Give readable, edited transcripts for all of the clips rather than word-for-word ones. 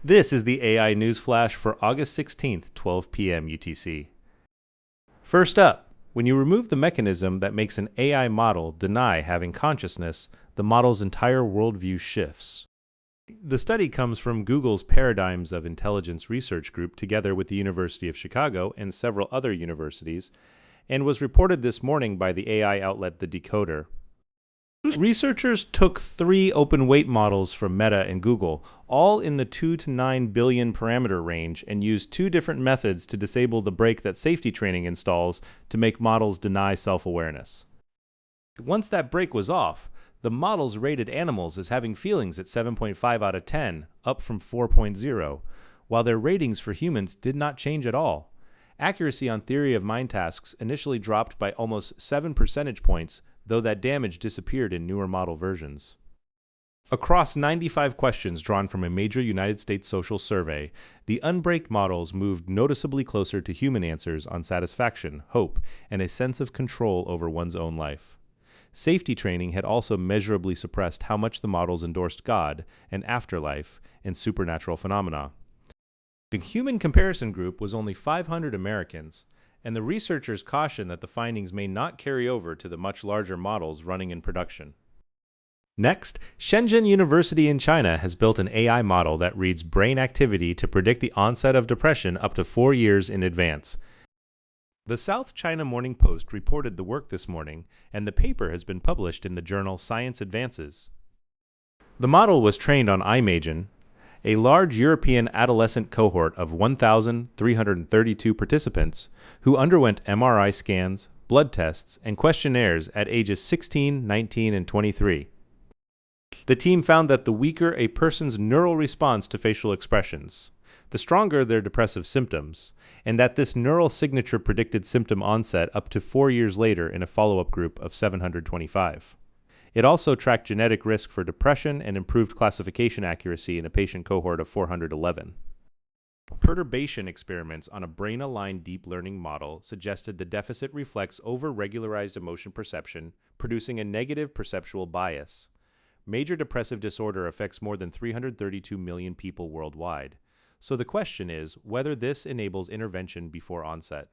This is the AI News Flash for August 16th, 12 p.m. UTC. First up, when you remove the mechanism that makes an AI model deny having consciousness, the model's entire worldview shifts. The study comes from Google's Paradigms of Intelligence research group together with the University of Chicago and several other universities, and was reported this morning by the AI outlet The Decoder. Researchers took 3 open weight models from Meta and Google, all in the 2 to 9 billion parameter range, and used 2 different methods to disable the brake that safety training installs to make models deny self-awareness. Once that brake was off, the models rated animals as having feelings at 7.5 out of 10, up from 4.0, while their ratings for humans did not change at all. Accuracy on theory of mind tasks initially dropped by almost 7 percentage points, though that damage disappeared in newer model versions. Across 95 questions drawn from a major United States social survey, the unbraked models moved noticeably closer to human answers on satisfaction, hope, and a sense of control over one's own life. Safety training had also measurably suppressed how much the models endorsed God, and afterlife, and supernatural phenomena. The human comparison group was only 500 Americans, and the researchers caution that the findings may not carry over to the much larger models running in production. Next, Shenzhen University in China has built an AI model that reads brain activity to predict the onset of depression up to 4 years in advance. The South China Morning Post reported the work this morning, and the paper has been published in the journal Science Advances. The model was trained on Imagen, a large European adolescent cohort of 1,332 participants who underwent MRI scans, blood tests, and questionnaires at ages 16, 19, and 23. The team found that the weaker a person's neural response to facial expressions, the stronger their depressive symptoms, and that this neural signature predicted symptom onset up to 4 years later in a follow-up group of 725. It also tracked genetic risk for depression and improved classification accuracy in a patient cohort of 411. Perturbation experiments on a brain-aligned deep learning model suggested the deficit reflects over-regularized emotion perception, producing a negative perceptual bias. Major depressive disorder affects more than 332 million people worldwide. So the question is whether this enables intervention before onset.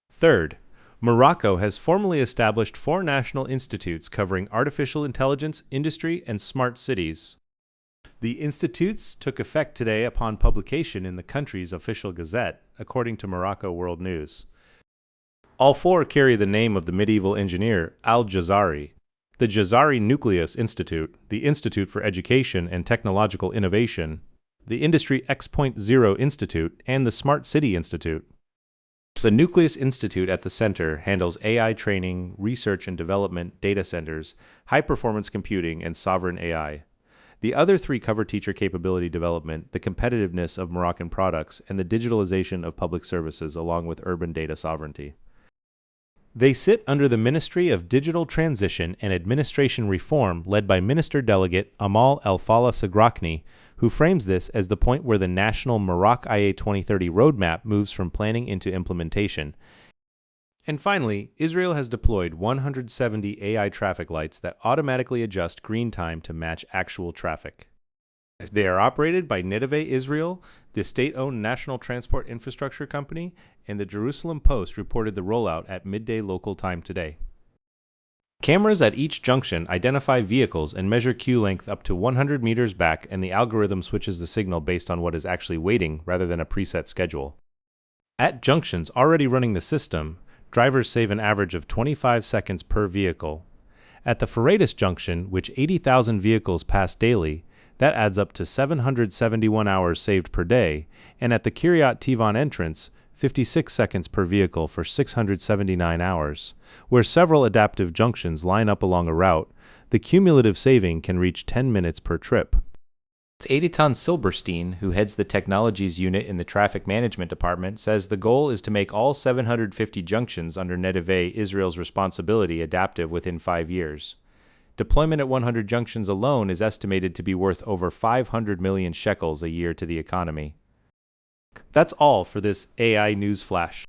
Third, Morocco has formally established 4 national institutes covering artificial intelligence, industry, and smart cities. The institutes took effect today upon publication in the country's official gazette, according to Morocco World News. All 4 carry the name of the medieval engineer Al-Jazari: the Jazari Nucleus Institute, the Institute for Education and Technological Innovation, the Industry X.0 Institute, and the Smart City Institute. The Nucleus Institute at the center handles AI training, research and development, data centers, high-performance computing, and sovereign AI. The other 3 cover teacher capability development, the competitiveness of Moroccan products, and the digitalization of public services along with urban data sovereignty. They sit under the Ministry of Digital Transition and Administration Reform led by Minister Delegate Amal El-Fallah Sagrakni, who frames this as the point where the national Morocco IA 2030 roadmap moves from planning into implementation. And finally, Israel has deployed 170 AI traffic lights that automatically adjust green time to match actual traffic. They are operated by Nedaveh Israel, the state-owned National Transport Infrastructure Company, and the Jerusalem Post reported the rollout at midday local time today. Cameras at each junction identify vehicles and measure queue length up to 100 meters back, and the algorithm switches the signal based on what is actually waiting rather than a preset schedule. At junctions already running the system, drivers save an average of 25 seconds per vehicle. At the Freitas junction, which 80,000 vehicles pass daily, that adds up to 771 hours saved per day, and at the Kiryat Tivon entrance, 56 seconds per vehicle for 679 hours. Where several adaptive junctions line up along a route, the cumulative saving can reach 10 minutes per trip. Eitan Silberstein, who heads the Technologies Unit in the Traffic Management Department, says the goal is to make all 750 junctions under Nedaveh Israel's responsibility adaptive within 5 years. Deployment at 100 junctions alone is estimated to be worth over 500 million shekels a year to the economy. That's all for this AI News Flash.